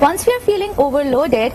Once we are feeling overloaded,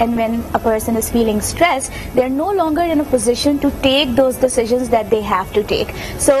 And when a person is feeling stressed, they are no longer in a position to take those decisions that they have to take. So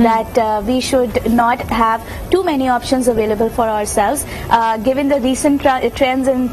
that we should not have too many options available for ourselves. Given the recent trends in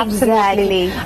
Absolutely.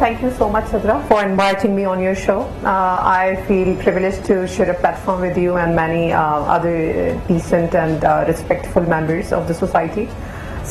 Thank you so much, Sidra, for inviting me on your show. I feel privileged to share a platform with you and many other decent and respectful members of the society.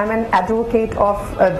I'm an advocate of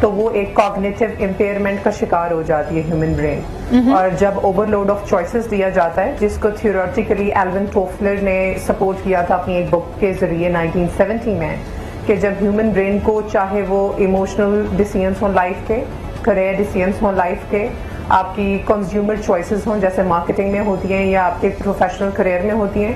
تو وہ ایک cognitive impairment کا شکار ہو جاتی ہے human brain. اور جب over load of choices دیا جاتا ہے، جس کو تھیوریٹیکلی ایلون ٹوفلر نے سپورٹ کیا تھا اپنی ایک بک کے ذریعے 1970 میں، کہ جب ہیومن برین کو چاہے وہ ایموشنل ڈیسیژنس ہوں لائف کے، کریئر ڈیسیژنس ہوں لائف کے، آپ کی کنزیومر چوائسیز ہوں جیسے مارکیٹنگ میں ہوتی ہیں یا آپ کے پروفیشنل کریئر میں ہوتی ہیں،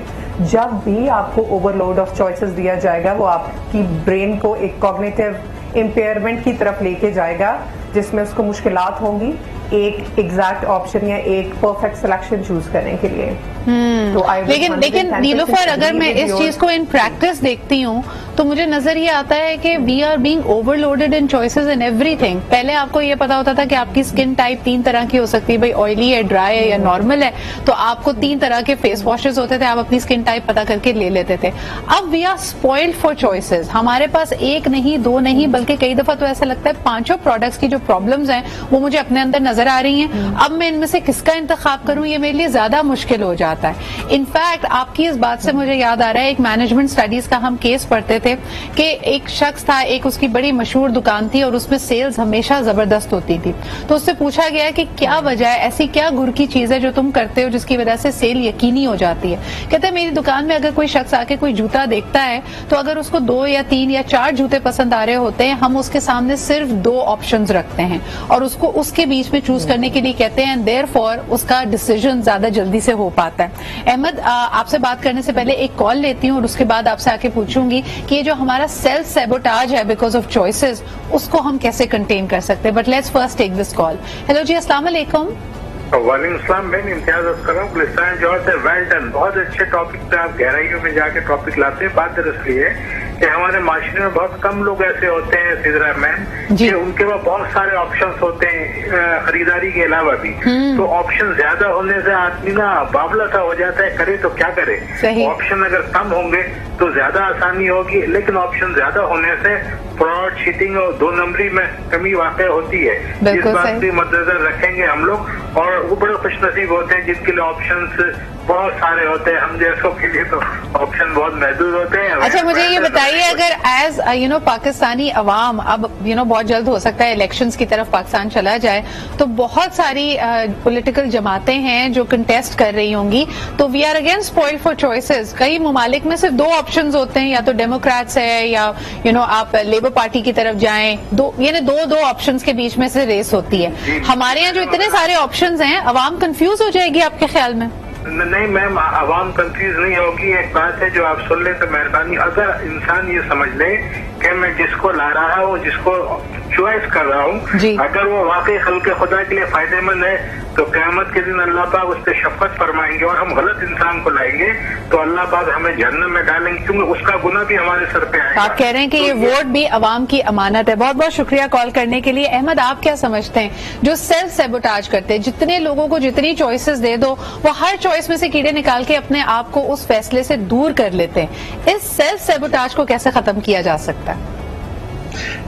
جب بھی آپ کو اوور لوڈ آف چوائسیز دیا جائے گا وہ آپ کی برین کو ایک کوگنیٹو امپیئرمنٹ کی طرف لے کے جائے گا، جس میں اس کو مشکلات ہوں گی ایک ایگزیکٹ آپشن یا ایک پرفیکٹ سلیکشن چوز کرنے کے لیے. لیکن نیلوفر، اگر میں اس چیز کو ان پریکٹس دیکھتی ہوں تو مجھے نظر یہ آتا ہے کہ we are being overloaded in choices in everything. پہلے آپ کو یہ پتا ہوتا تھا کہ آپ کی اسکن ٹائپ 3 طرح کی ہو سکتی ہے، بھائی آئلی ہے، ڈرائی ہے یا نارمل ہے، تو آپ کو 3 طرح کے فیس واشز ہوتے تھے، آپ اپنی اسکن ٹائپ پتا کر کے لے لیتے تھے. اب we are spoiled for choices. ہمارے پاس 1 نہیں 2 نہیں بلکہ کئی دفعہ تو ایسا لگتا ہے 5 پروڈکٹس کی جو پرابلمز ہیں وہ مجھے اپنے اندر نظر آ رہی ہیں. اب میں ان میں سے کس کا انتخاب کروں، یہ میرے لیے زیادہ مشکل ہو جاتا ہے. انفیکٹ آپ کی اس بات سے مجھے یاد آ رہا ہے، ایک مینجمنٹ اسٹڈیز کا ہم کیس پڑھتے تھے کہ ایک شخص تھا، ایک اس کی بڑی مشہور دکان تھی اور اس میں سیلز ہمیشہ زبردست ہوتی تھی. تو اس سے پوچھا گیا کہ کیا وجہ ہے، ایسی کیا گر کی چیز ہے جو تم کرتے ہو جس کی وجہ سے سیل یقینی ہو جاتی ہے. کہتے ہیں میری دکان میں اگر کوئی شخص آ کے کوئی جوتا دیکھتا ہے تو اگر اس کو 2 یا 3 یا 4 جوتے پسند آ رہے ہوتے ہیں، ہم اس کے سامنے صرف 2 آپشنز رکھتے ہیں اور اس کو اس کے بیچ میں چوز کرنے کے لیے کہتے ہیں، دیر فور اس کا ڈیسیژن زیادہ جلدی سے ہو پاتا ہے. احمد، آپ سے بات کرنے سے پہلے ایک کال لیتی ہوں اور اس کے بعد آپ سے آ کے پوچھوں گی کہ یہ جو ہمارا سیلف سیبوٹاج ہے بیکاز آف چوائسیز، اس کو ہم کیسے کنٹین کر سکتے ہیں. But let's first take this call. Hello جی، السلام علیکم. وعلیکم السلام. میں امتیاز کر رہا ہوں گلستان جوہر سے. Well done. بہت اچھے ٹاپک پہ آپ گہرائیوں میں جا کے ٹاپک لاتے ہیں. بات دراصل یہ ہے کہ ہمارے معاشرے میں بہت کم لوگ ایسے ہوتے ہیں سدرا میم کہ ان کے پاس بہت سارے آپشنس ہوتے ہیں خریداری کے علاوہ بھی. تو آپشن زیادہ ہونے سے آدمی نا بابلا سا ہو جاتا ہے، کرے تو کیا کرے. آپشن اگر کم ہوں گے تو زیادہ آسانی ہوگی، لیکن آپشن زیادہ ہونے سے فراڈ، چیٹنگ اور 2 نمبری میں کمی واقع ہوتی ہے. اس بات بھی مد نظر رکھیں گے ہم لوگ. اور وہ بڑے خوش نصیب ہوتے ہیں جن کے لیے آپشنس بہت سارے ہوتے ہیں. ہم جیسوں کے لیے تو آپشن بہت محدود ہوتے ہیں. اچھا مجھے یہ بتائیے، اگر ایز پاکستانی عوام، اب بہت جلد ہو سکتا ہے الیکشنز کی طرف پاکستان چلا جائے، تو بہت ساری پولیٹیکل جماعتیں ہیں جو کنٹیسٹ کر رہی ہوں گی، تو we are again spoiled for choices. کئی ممالک میں صرف 2 آپشنز ہوتے ہیں، یا تو ڈیموکریٹس ہے یا آپ لیبر پارٹی کی طرف جائیں. یعنی 2 آپشنز کے بیچ میں سے ریس ہوتی ہے. ہمارے یہاں جو اتنے سارے آپشنز ہیں، عوام کنفیوز ہو جائے گی آپ کے خیال میں؟ نہیں میم، عوام کنفیوز نہیں ہوگی. ایک بات ہے جو آپ سن لیں تو مہربانی، اگر انسان یہ سمجھ لے کہ میں جس کو لا رہا ہوں، جس کو چوائس کر رہا ہوں، اگر وہ واقعی خلق خدا کے لیے فائدے مند ہے تو قیامت کے دن اللہ پاک اس پہ شفقت فرمائیں گے. اور ہم غلط انسان کو لائیں گے تو اللہ پاک ہمیں جہنم میں ڈالیں گے، کیونکہ اس کا گناہ بھی ہمارے سر پہ آئے گا. آپ کہہ رہے ہیں کہ یہ ووٹ بھی عوام کی امانت ہے. بہت بہت شکریہ کال کرنے کے لیے. احمد، آپ کیا سمجھتے ہیں جو سیلف سیبوٹاج کرتے ہیں، جتنے لوگوں کو جتنی چوائسیز دے دو وہ ہر چوائس میں سے کیڑے نکال کے اپنے آپ کو اس فیصلے سے دور کر لیتے ہیں، اس سیلف سیبوٹاج کو کیسے ختم کیا جا سکتا ہے؟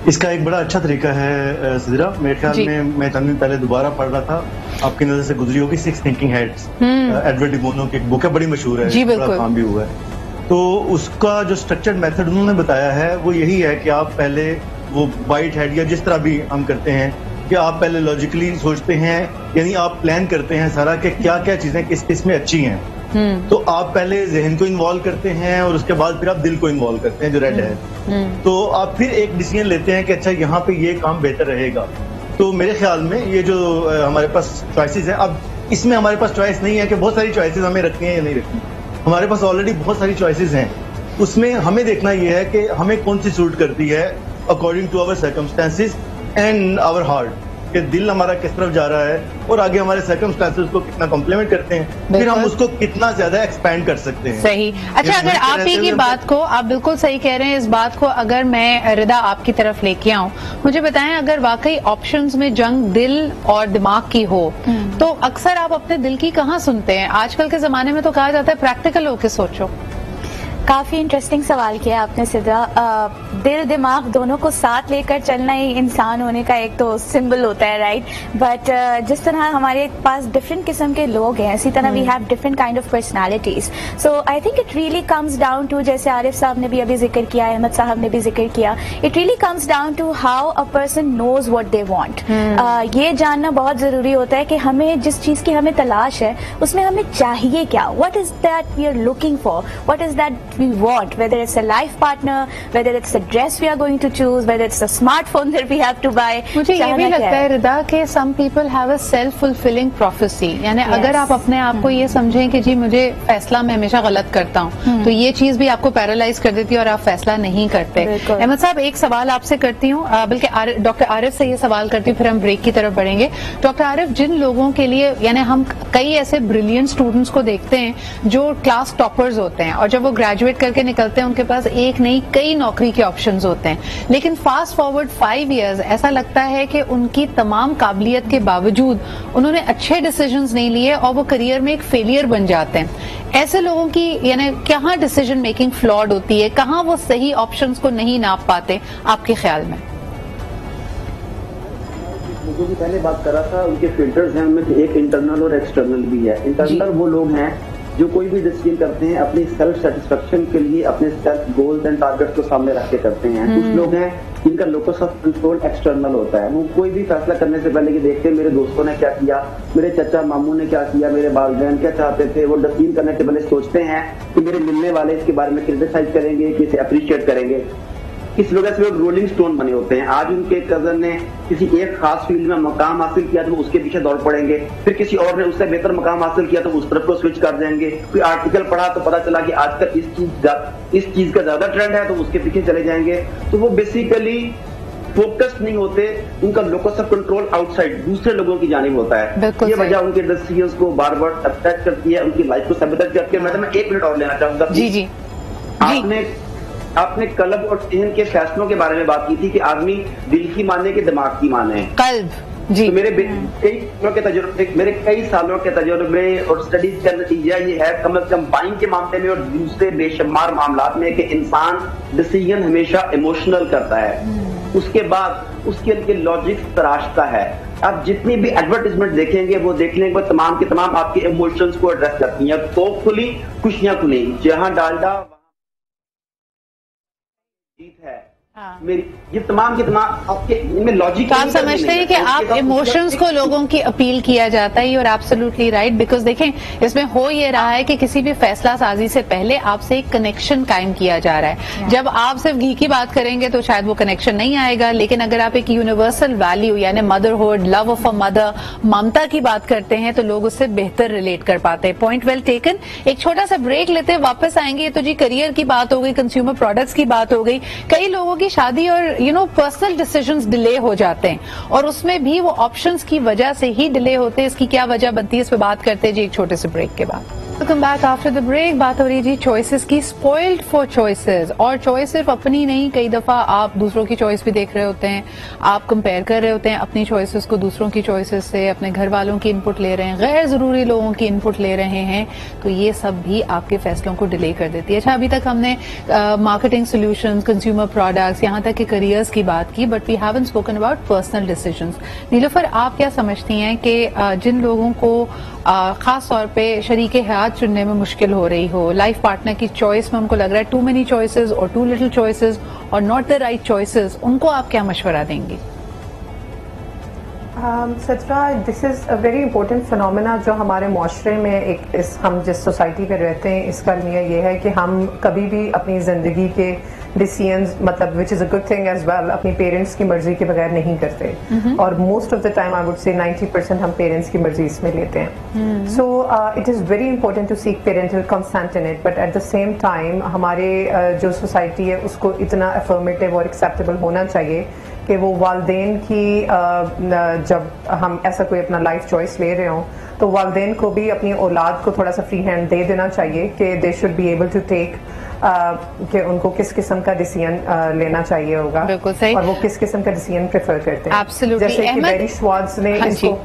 اس کا ایک بڑا اچھا طریقہ ہے سدرا. میرے خیال میں چند دن پہلے دوبارہ پڑھ رہا تھا، آپ کی نظر سے گزری ہوگی، 6 thinking heads, Edward D Bono کی ایک بک ہے، بڑی مشہور ہے، بڑا کام بھی ہوا ہے. تو اس کا جو اسٹرکچرڈ میتھڈ انہوں نے بتایا ہے وہ یہی ہے کہ آپ پہلے وہ وائٹ ہیڈ یا جس طرح بھی ہم کرتے ہیں کہ آپ پہلے لاجیکلی سوچتے ہیں، یعنی آپ پلان کرتے ہیں سارا کہ کیا کیا چیزیں کس کس میں اچھی ہیں. تو آپ پہلے ذہن کو انوالو کرتے ہیں اور اس کے بعد پھر آپ دل کو انوالو کرتے ہیں جو ریڈ ہے. تو آپ پھر ایک ڈیسیژن لیتے ہیں کہ اچھا یہاں پہ یہ کام بہتر رہے گا. تو میرے خیال میں یہ جو ہمارے پاس چوائسیز ہیں، اب اس میں ہمارے پاس چوائس نہیں ہے کہ بہت ساری چوائسیز ہمیں رکھنی ہیں یا نہیں رکھنی. ہمارے پاس آلریڈی بہت ساری چوائسیز ہیں. اس میں ہمیں دیکھنا یہ ہے کہ ہمیں کون سی سوٹ کرتی ہے according to our circumstances and our heart, کہ دل ہمارا کس طرف جا رہا ہے اور آگے ہمارے سرکمسٹانسز کو کتنا کمپلیمنٹ کرتے ہیں، پھر ہم اس کو کتنا زیادہ ایکسپینڈ کر سکتے ہیں. صحیح. اچھا، اگر آپ ہی کی بات کو، آپ بالکل صحیح کہہ رہے ہیں، اس بات کو اگر میں ردا آپ کی طرف لے کے آؤں، مجھے بتائیں اگر واقعی آپشنز میں جنگ دل اور دماغ کی ہو تو اکثر آپ اپنے دل کی کہاں سنتے ہیں؟ آج کل کے زمانے میں تو کہا جاتا ہے پریکٹیکل ہو کے سوچو. کافی انٹرسٹنگ سوال کیا آپ نے سدرا. دل دماغ دونوں کو ساتھ لے کر چلنا ہی انسان ہونے کا ایک تو سمبل ہوتا ہے, رائٹ. بٹ جس طرح ہمارے پاس ڈفرینٹ قسم کے لوگ ہیں, اسی طرح we have different kind of personalities. So I think it really comes down to, جیسے عارف صاحب نے بھی ابھی ذکر کیا, احمد صاحب نے بھی ذکر کیا, it really comes down to how a person knows what they want. یہ جاننا بہت ضروری ہوتا ہے کہ ہمیں جس چیز کی ہمیں تلاش ہے اس میں ہمیں چاہیے کیا, what is that we are looking for, what is that we want, whether it's a life partner, whether it's a dress we are going to choose, whether it's a smartphone that we have to buy. مجھے یہ بھی لگتا ہے ردا کہ some people have a self fulfilling prophecy, یعنی اگر آپ اپنے آپ کو یہ سمجھیں کہ جی مجھے فیصلہ میں ہمیشہ غلط کرتا ہوں, تو یہ چیز بھی آپ کو پیرالائز کر دیتی ہے اور آپ فیصلہ نہیں کرتے. احمد صاحب ایک سوال آپ سے کرتی ہوں, بلکہ ڈاکٹر عارف سے یہ سوال کرتی ہوں, پھر ہم بریک کی طرف بڑھیں گے. ڈاکٹر عارف, جن لوگوں کے لیے, یعنی ہم کئی ایسے بریلینٹ اسٹوڈنٹس کو دیکھتے ہیں جو کلاس ٹاپرز ہوتے ہیں, اور جب وہ گریجویٹ کر کے نکلتے ہیں ان کے پاس ایک نہیں کئی نوکری کے آپشنز ہوتے ہیں, لیکن فاسٹ فارورڈ 5 ایئرز ایسا لگتا ہے کہ ان کی تمام قابلیت کے باوجود انہوں نے اچھے ڈیسیجنز نہیں لیے اور وہ کریئر میں ایک فیلئر بن جاتے ہیں. ایسے لوگوں کی یعنی کہاں ڈیسیجن میکنگ فلاڈ ہوتی ہے, کہاں وہ صحیح آپشنز کو نہیں ناپ پاتے آپ کے خیال میں؟ جو بھی پہلے بات کر رہا تھا, ان کے فلٹرز ہیں, ان میں ایک انٹرنل اور ایکسٹرنل بھی ہے. انٹرنل وہ لوگ ہیں جو کوئی بھی ڈیسیجن کرتے ہیں اپنی سیلف سیٹسفیکشن کے لیے, اپنے سیلف گولز اینڈ ٹارگیٹس کو سامنے رکھ کے کرتے ہیں. کچھ لوگ ہیں جن کا لوکس آف کنٹرول ایکسٹرنل ہوتا ہے, وہ کوئی بھی فیصلہ کرنے سے پہلے یہ دیکھتے ہیں میرے دوستوں نے کیا کیا, میرے چچا ماموں نے کیا کیا, میرے والدین کیا چاہتے تھے. وہ ڈیسیجن کرنے سے پہلے سوچتے ہیں کہ میرے ملنے والے اس کے بارے میں کرٹیسائز کریں گے, کسے اپریشیٹ کریں گے. اس وجہ سے وہ رولنگ سٹون بنے ہوتے ہیں. آج ان کے کزن نے کسی ایک خاص فیلڈ میں مقام حاصل کیا تو وہ اس کے پیچھے دوڑ پڑیں گے, پھر کسی اور نے اس سے بہتر مقام حاصل کیا تو اس طرف کو سوئچ کر دیں گے. کوئی آرٹیکل پڑھا تو پتا چلا کہ آج کل اس چیز کا زیادہ ٹرینڈ ہے تو اس کے پیچھے چلے جائیں گے. تو وہ بیسیکلی فوکس نہیں ہوتے, ان کا locus of control out side دوسرے لوگوں کی جانب ہوتا ہے. یہ وجہ ان کے ڈیسیژنز کو بار بار افیکٹ کرتی ہے, ان کی لائف کو سیبوٹیج کرتی ہے. میں 1 منٹ اور لینا چاہوں گا. جی آپ نے قلب اور ذہن کے فیصلوں کے بارے میں بات کی تھی کہ آدمی دل کی مانے کہ دماغ کی مانے, قلب. جی, میرے کئی سالوں کے تجربے اور اسٹڈیز کا نتیجہ یہ ہے, کم از کم بائنگ کے معاملے میں اور دوسرے بے شمار معاملات میں, کہ انسان ڈیسیژن ہمیشہ ایموشنل کرتا ہے, اس کے بعد اس کے لیے لاجکس تراشتا ہے. آپ جتنی بھی ایڈورٹائزمنٹ دیکھیں گے وہ دیکھنے کے بعد تمام کے تمام آپ کے ایموشنز کو ایڈریس کرتی ہیں, تو کھلی خوشیاں کھلی, جہاں ڈالڈا جیت ہے. یہ تمام کے تمام آپ کے میں لاجک. آپ سمجھتے ہیں کہ آپ ایموشنز کو لوگوں کی اپیل کیا جاتا ہے, اور ایبسولوٹلی رائٹ, بیکاز دیکھیں اس میں ہو یہ رہا ہے کہ کسی بھی فیصلہ سازی سے پہلے آپ سے ایک کنیکشن قائم کیا جا رہا ہے. جب آپ صرف گھی کی بات کریں گے تو شاید وہ کنیکشن نہیں آئے گا, لیکن اگر آپ ایک یونیورسل ویلیو یعنی motherhood, love of a mother, ممتا کی بات کرتے ہیں تو لوگ اس سے بہتر ریلیٹ کر پاتے ہیں. Point well taken. ایک چھوٹا سا بریک لیتے ہیں, واپس آئیں گے. تو جی کریئر کی بات ہو گئی, کنزیومر پروڈکٹس کی بات ہو گئی, کئی لوگوں کی شادی اور پرسنل ڈیسیژنز ڈیلے ہو جاتے ہیں, اور اس میں بھی وہ آپشنز کی وجہ سے ہی ڈیلے ہوتے ہیں. اس کی کیا وجہ بنتی ہے, اس پہ بات کرتے ہیں جی ایک چھوٹے سے بریک کے بعد. Welcome back after the break. بات ہو رہی جی چوائسز کی, اسپوائلڈ فار چوائسز. اور چوائس صرف اپنی نہیں, کئی دفعہ آپ دوسروں کی چوائس بھی دیکھ رہے ہوتے ہیں, آپ کمپیئر کر رہے ہوتے ہیں اپنی چوائسز کو دوسروں کی چوائسز سے, اپنے گھر والوں کی انپٹ لے رہے ہیں, غیر ضروری لوگوں کی انپٹ لے رہے ہیں, تو یہ سب بھی آپ کے فیصلوں کو ڈیلے کر دیتی ہے. اچھا, ابھی تک ہم نے مارکیٹنگ سولوشنز, کنزیومر پروڈکٹس, یہاں تک کہ کریئرز کی بات کی, but we haven't spoken about personal decisions. Nilofar, آپ کیا سمجھتی ہیں کہ جن لوگوں کو خاص طور پہ شریک حیات چننے میں مشکل ہو رہی ہو, لائف پارٹنر کی چوائس میں ان کو لگ رہا ہے ٹو مینی چوائسز اور ٹو لٹل چوائسز اور ناٹ دا رائٹ چوائسز, ان کو آپ کیا مشورہ دیں گی؟ سچرا, دس is a very important phenomena جو ہمارے معاشرے میں ہم جس سوسائٹی پہ رہتے ہیں اس کا المیہ یہ ہے کہ ہم کبھی بھی اپنی زندگی کے ڈیسیژنز, مطلب which is a good thing as well, اپنی پیرنٹس کی مرضی کے بغیر نہیں کرتے, اور most of the time I would say 90% ہم پیرنٹس کی مرضی اس میں لیتے ہیں. So it is very important to seek parental consent in it, but at the same time ہمارے جو سوسائٹی ہے اس کو اتنا افرمیٹیو اور ایکسیپٹیبل ہونا چاہیے کہ وہ والدین کی جب ہم ایسا کوئی اپنا لائف چوائس لے رہے ہوں تو والدین کو بھی اپنی اولاد کو تھوڑا سا فری ہینڈ دے دینا چاہیے کہ they should be able to take کہ ان کو کس قسم کا ڈیسیژن لینا چاہیے ہوگا, اور وہ کس قسم کا ڈیسیژن پریفر کرتے ہیں. جیسے کہ بیری شوارٹز نے اس کو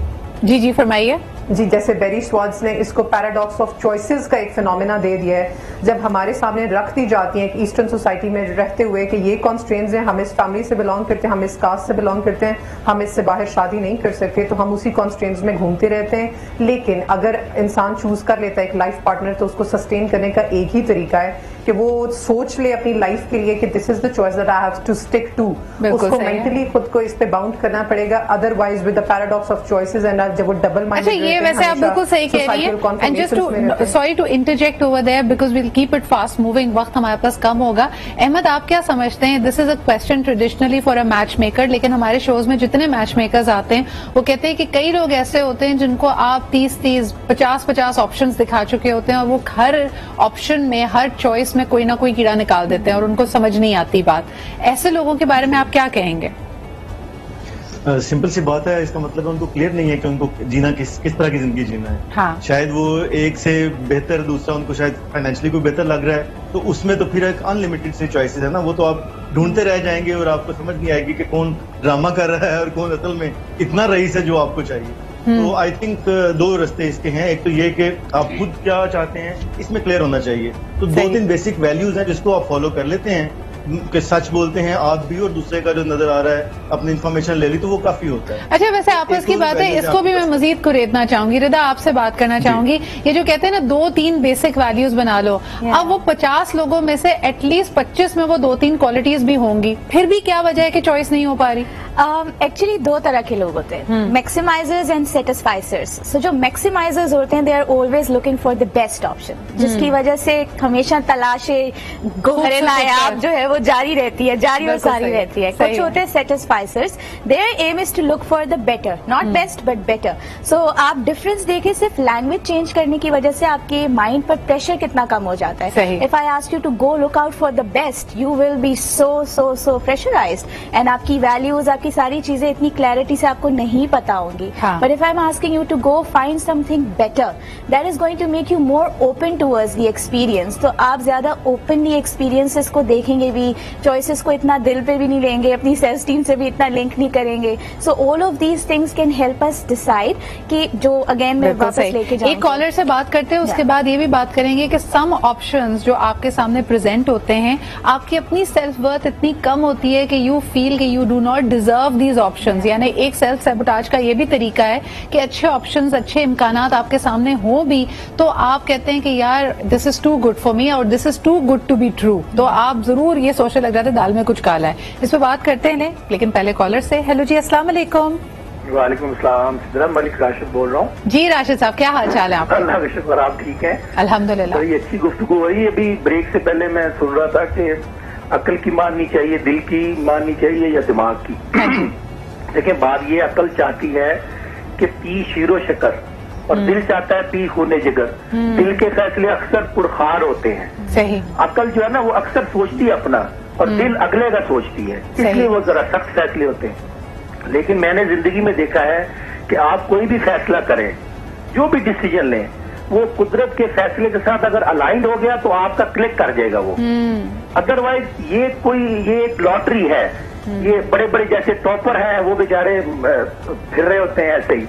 جی فرمائیے. جی جیسے بیری سوارٹز نے اس کو پیراڈاکس آف چوائسز کا ایک فینومینا دے دیا ہے, جب ہمارے سامنے رکھ دی جاتی ہیں ایسٹرن سوسائٹی میں رہتے ہوئے کہ یہ کانسٹرینٹس ہیں, ہم اس فیملی سے بلانگ کرتے ہیں, ہم اس کاسٹ سے بلانگ کرتے ہیں, ہم اس سے باہر شادی نہیں کر سکتے, تو ہم اسی کانسٹرینٹس میں گھومتے رہتے ہیں. لیکن اگر انسان چوز کر لیتا ہے ایک لائف پارٹنر, تو اس کو سسٹین کرنے کا ایک ہی طریقہ ہے کہ وہ سوچ لے اپنی لائف کے لیے کہ this is the choice that I have to stick to. اس کو مینٹلی خود کو اس پہ باؤنڈ کرنا پڑے گا, otherwise with the paradox of choices and جب وہ ڈبل مائنڈ. اچھا یہ ویسے آپ بالکل صحیح کہہ رہی ہیں, and just to sorry to interject over there because we'll keep it fast moving, وقت ہمارے پاس کم ہوگا. احمد آپ کیا سمجھتے ہیں, this is a question traditionally for a matchmaker, لیکن ہمارے شوز میں جتنے میچ میکرز آتے ہیں وہ کہتے ہیں کہ کئی لوگ ایسے ہوتے ہیں جن کو آپ 30 50 آپشنز دکھا چکے ہوتے ہیں, اور وہ ہر آپشن میں ہر چوائس میں کوئی نہ کوئی کیڑا نکال دیتے ہیں اور ان کو سمجھ نہیں آتی بات. ایسے لوگوں کے بارے میں آپ کیا کہیں گے؟ سمپل سی بات ہے, اس کا مطلب ان کو کلیئر نہیں ہے کہ ان کو جینا کس طرح کی زندگی جینا ہے. ہاں. شاید وہ ایک سے بہتر, دوسرا ان کو شاید فائنینشلی کوئی بہتر لگ رہا ہے, تو اس میں تو پھر ایک ان لمیٹڈ سی چوائسیز ہے نا, وہ تو آپ ڈھونڈتے رہ جائیں گے اور آپ کو سمجھ نہیں آئے گی کہ کون ڈرامہ کر رہا ہے اور کون اصل میں اتنا رئیس ہے جو آپ کو چاہیے. تو آئی تھنک 2 رستے اس کے ہیں. ایک تو یہ کہ آپ خود کیا چاہتے ہیں اس میں کلیئر ہونا چاہیے, تو 2-3 بیسک ویلیوز ہیں جس کو آپ فالو کر لیتے ہیں کہ سچ بولتے ہیں آپ بھی, اور دوسرے کا جو نظر آ رہا ہے اپنی انفارمیشن لے لی, تو وہ کافی ہوتا ہے. اچھا ویسے آپس کی بات ہے, اس کو بھی میں مزید قریدنا چاہوں گی. ردا آپ سے بات کرنا چاہوں گی, یہ جو کہتے ہیں نا 2-3 بیسک ویلیوز بنا لو, اب وہ 50 لوگوں میں سے ایٹ لیسٹ 25 میں وہ 2-3 کوالٹیز بھی ہوں گی, پھر بھی کیا وجہ ہے کہ چوائس نہیں ہو پا رہی؟ ایکچولی 2 طرح کے لوگ ہوتے ہیں, میکسیمائزرز اینڈ سیٹسفائزرز. سو جو میکسیمائزرز ہوتے ہیں they are always looking for the best option, جس کی وجہ سے ہمیشہ تلاش گوہر نایاب جو ہے وہ جاری رہتی ہے, جاری اور ساری رہتی ہے. کچھ ہوتے ہیں satisfiers, their aim is to look for the better, not best but better. So آپ ڈفرنس دیکھیں, صرف لینگویج چینج کرنے کی وجہ سے آپ کے مائنڈ پر پریشر کتنا کم ہو جاتا ہے. If I ask you to go look out for the best, you will be so pressurised, and آپ کی ویلیوز, آپ کی ساری چیزیں اتنی کلیئرٹی سے آپ کو نہیں پتا ہوں گی. But if I am asking you to go find something better, that is going to make you more open towards the experience. تو آپ زیادہ اوپنلی ایکسپیرینسز کو دیکھیں گے بھی, چوائسز کو اتنا دل پہ بھی نہیں لیں گے, اپنی سیلف اسٹیم سے بھی اتنا لنک نہیں کریں گے. So all of these things can help us decide کہ جو اگین میں واپس لے کے جاؤں. ایک کالر سے بات کرتے ہیں, اس کے بعد یہ بھی بات کریں گے کہ سم آپشنز جو آپ کے سامنے پریزنٹ ہوتے ہیں, آپ کی اپنی سیلف ورتھ اتنی کم ہوتی ہے کہ یو فیل کہ you do not deserve these options. یعنی ایک سیلف سیبوٹاج کا یہ بھی طریقہ ہے کہ اچھے آپشنز, اچھے امکانات آپ کے سامنے ہوں بھی, تو آپ کہتے ہیں کہ یار this is too good for me اور this is too good to be true, تو آپ ضرور یہ سوچنے لگ جاتے دال میں کچھ کالا ہے. اس پہ بات کرتے ہیں, لیکن پہلے کالر سے. ہیلو جی, السلام علیکم. وعلیکم السلام, ملک راشد بول رہا ہوں. جی راشد صاحب, کیا حال چال ہے آپ؟ اللہ کا شکر, آپ ٹھیک ہیں؟ الحمدللہ. یہ اچھی گفتگو ہو رہی ہے. ابھی بریک سے پہلے میں سن رہا تھا کہ عقل کی ماننی چاہیے, دل کی ماننی چاہیے یا دماغ کی. دیکھیں بات یہ, عقل چاہتی ہے کہ پی شیر و شکر, اور دل چاہتا ہے پی خونے جگر. دل کے فیصلے اکثر پرخار ہوتے ہیں. صحیح. عقل جو ہے نا وہ اکثر سوچتی ہے اپنا, اور دل اگلے کا سوچتی ہے, اس لیے وہ ذرا سخت فیصلے ہوتے ہیں. لیکن میں نے زندگی میں دیکھا ہے کہ آپ کوئی بھی فیصلہ کریں, جو بھی ڈیسیجن لیں, وہ قدرت کے فیصلے کے ساتھ اگر الائنڈ ہو گیا تو آپ کا کلک کر جائے گا وہ. ادروائز یہ ایک لاٹری ہے. یہ بڑے بڑے جیسے ٹاپر ہیں وہ بیچارے پھر رہے ہوتے ہیں ایسے ہی.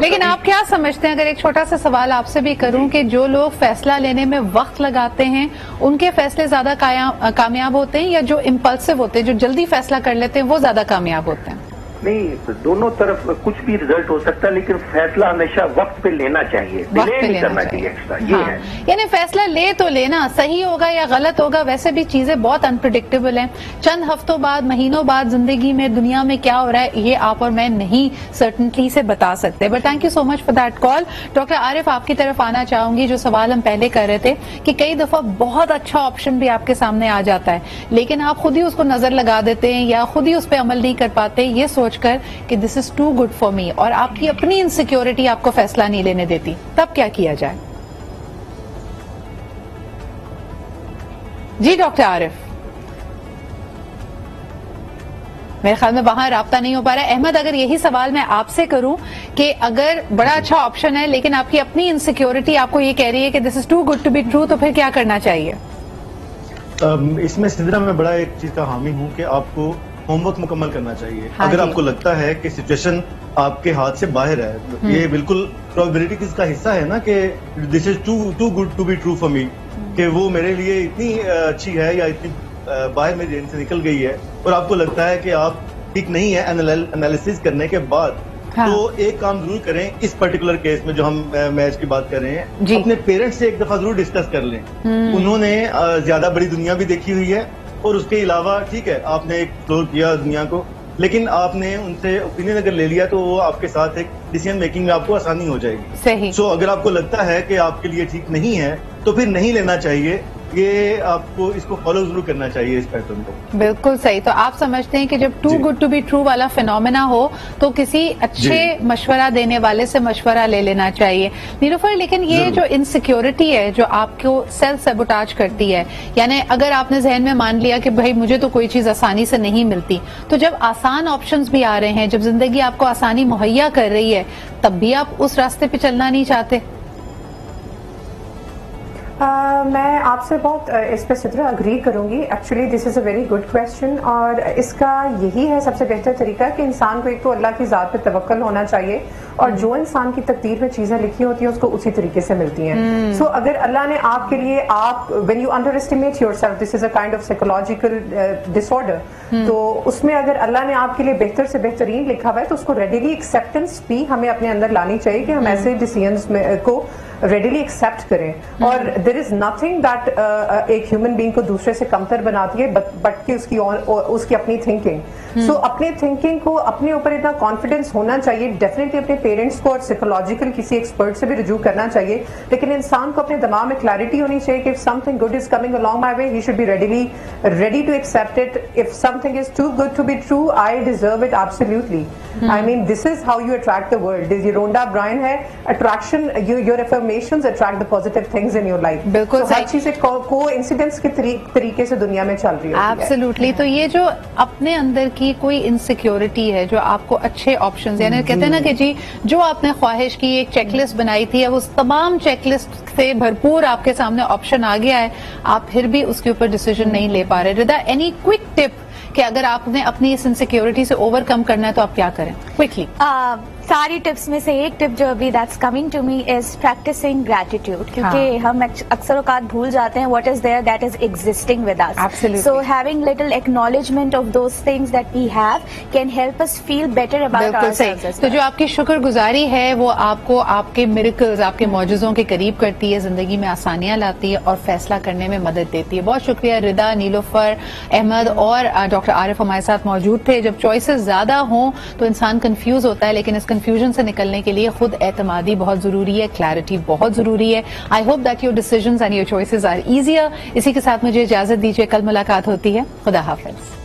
لیکن آپ کیا سمجھتے ہیں, اگر ایک چھوٹا سا سوال آپ سے بھی کروں, کہ جو لوگ فیصلہ لینے میں وقت لگاتے ہیں ان کے فیصلے زیادہ کامیاب ہوتے ہیں, یا جو امپلسو ہوتے ہیں, جو جلدی فیصلہ کر لیتے ہیں, وہ زیادہ کامیاب ہوتے ہیں؟ نہیں, دونوں طرف کچھ بھی رزلٹ ہو سکتا ہے, لیکن فیصلہ ہمیشہ وقت پہ لینا چاہیے, ڈیلے نہیں کرنا چاہیے ایکسٹرا. یہ ہے, یعنی فیصلہ لے تو لینا, صحیح ہوگا یا غلط ہوگا, ویسے بھی چیزیں بہت انپریڈکٹیبل ہیں. چند ہفتوں بعد, مہینوں بعد زندگی میں, دنیا میں کیا ہو رہا ہے, یہ آپ اور میں نہیں سرٹنٹلی سے بتا سکتے. But thank you so much for that call. Doctor Arif, آپ کی طرف آنا چاہوں گی. جو سوال ہم پہلے کر رہے تھے کہ کئی دفعہ بہت اچھا آپشن بھی آپ کے سامنے آ جاتا ہے, لیکن آپ خود ہی اس کو نظر لگا دیتے ہیں یا خود ہی اس پہ عمل نہیں کر پاتے, یہ سوچ کر کہ this is too good for me, اور آپ کی اپنی انسیکیورٹی آپ کو فیصلہ نہیں لینے دیتی, تب کیا کیا جائے؟ جی ڈاکٹر عارف, میرے خیال میں وہاں رابطہ نہیں ہو پا رہا ہے. احمد, اگر یہی سوال میں آپ سے کروں کہ اگر بڑا اچھا آپشن ہے لیکن آپ کی اپنی انسیکیورٹی آپ کو یہ کہہ رہی ہے کہ this is too good to be true, تو پھر کیا کرنا چاہیے؟ اس میں سدرا میں بڑا ایک چیز کا حامی ہوں کہ آپ کو ہوم ورک مکمل کرنا چاہیے. اگر آپ کو لگتا ہے کہ سچویشن آپ کے ہاتھ سے باہر ہے, یہ بالکل پرابیبلٹی کا حصہ ہے نا کہ this is too good to be true for me, کہ وہ میرے لیے اتنی اچھی ہے یا اتنی باہر میری ذہن سے نکل گئی ہے, اور آپ کو لگتا ہے کہ آپ ٹھیک نہیں ہے انالیسس کرنے کے بعد, تو ایک کام ضرور کریں. اس پرٹیکولر کیس میں جو ہم میچ کی بات کر رہے ہیں, اپنے پیرنٹس سے ایک دفعہ ضرور ڈسکس کر لیں. انہوں نے زیادہ بڑی دنیا بھی دیکھی ہوئی ہے, اور اس کے علاوہ ٹھیک ہے آپ نے ایکسپلور کیا دنیا کو, لیکن آپ نے ان سے اوپینین اگر لے لیا تو وہ آپ کے ساتھ ایک ڈیسیژن میکنگ میں آپ کو آسانی ہو جائے گی. صحیح. سو اگر آپ کو لگتا ہے کہ آپ کے لیے ٹھیک نہیں ہے تو پھر نہیں لینا چاہیے. یہ آپ کو اس کو فالو ضرور کرنا چاہیے, اس پیٹرن کو. بالکل صحیح. تو آپ سمجھتے ہیں کہ جب too good to be true والا فینومینا ہو تو کسی اچھے مشورہ دینے والے سے مشورہ لے لینا چاہیے. نیلوفر, لیکن یہ جو انسیکیورٹی ہے جو آپ کو سیلف سیبوٹاج کرتی ہے, یعنی اگر آپ نے ذہن میں مان لیا کہ بھائی مجھے تو کوئی چیز آسانی سے نہیں ملتی, تو جب آسان آپشنز بھی آ رہے ہیں, جب زندگی آپ کو آسانی مہیا کر رہی ہے, تب بھی آپ اس راستے پہ چلنا نہیں چاہتے؟ میں آپ سے بہت اس پہ سدرا اگری کروں گی. Actually this is a very good question, اور اس کا یہی ہے سب سے بہتر طریقہ کہ انسان کو ایک تو اللہ کی ذات پہ توکل ہونا چاہیے, اور جو انسان کی تقدیر میں چیزیں لکھی ہوتی ہیں اس کو اسی طریقے سے ملتی ہیں. سو اگر اللہ نے آپ کے لیے, آپ when you underestimate yourself, this is a kind of psychological disorder, تو اس میں اگر اللہ نے آپ کے لیے بہتر سے بہترین لکھا ہوا ہے تو اس کو ریڈیلی ایکسیپٹنس بھی ہمیں اپنے اندر لانی چاہیے کہ ہم ایسے ڈیسیژنز کو ریڈیلی ایکسیپٹ کریں. اور دیر از نتھنگ دیٹ ایک ہیومن بینگ کو دوسرے سے کمتر بناتی ہے بٹ کہ اس کی اپنی تھنکنگ. سو اپنی تھنکنگ کو, اپنے اوپر اتنا کانفیڈینس ہونا چاہیے. ڈیفینیٹلی اپنے پیرنٹس کو اور سائیکولوجیکل کسی ایکسپرٹ سے بھی رجوع کرنا چاہیے, لیکن انسان کو اپنے دماغ میں کلیئرٹی ہونی چاہیے کہ if something good is coming along my way, he should be ready to accept it. If something is too good to be true, I deserve it absolutely. I mean, this is how you attract the world. This is Rhonda Byrne ہے, attraction, your affirmations attract the positive things in your life. بالکل ہر چیز کو incidence کے طریقے سے دنیا میں چل رہی ہے. ایبسلیوٹلی. تو یہ جو اپنے اندر کی کوئی انسیکیورٹی ہے جو آپ کو اچھے آپشنز, یعنی کہتے ہیں نا کہ جی جو آپ نے خواہش کی, ایک چیک لسٹ بنائی تھی, اب اس تمام چیک لسٹ سے بھرپور آپ کے سامنے آپشن آ گیا ہے, آپ پھر بھی اس کے اوپر ڈیسیژن نہیں لے پا رہے. ردا, اینی کوئک ٹپ کہ اگر آپ نے اپنی اس انسیکیورٹی سے اوور کم کرنا ہے تو آپ کیا کریں کوئکلی؟ ساری ٹپس میں سے ایک ٹپ جو ابھی that's coming to me is practising gratitude, کیونکہ ہم اکثر اوقات بھول جاتے ہیں what is there that is existing with us. So having little acknowledgement of those things that we have can help us feel better about ourselves. تو جو آپ کی شکر گزاری ہے وہ آپ کو آپ کے میریکلز, آپ کے معجزوں کے قریب کرتی ہے, زندگی میں آسانیاں لاتی ہے اور فیصلہ کرنے میں مدد دیتی ہے. بہت شکریہ ردا, نیلوفر احمد اور ڈاکٹر عارف ہمارے ساتھ موجود تھے. جب چوائسز زیادہ ہوں تو انسان کنفیوز ہوتا ہے, لیکن اس کنفیوژن سے نکلنے کے لیے خود اعتمادی بہت ضروری ہے, کلیئرٹی بہت ضروری ہے. I hope that your decisions and your choices are easier. اسی کے ساتھ مجھے اجازت دیجیے, کل ملاقات ہوتی ہے. خدا حافظ.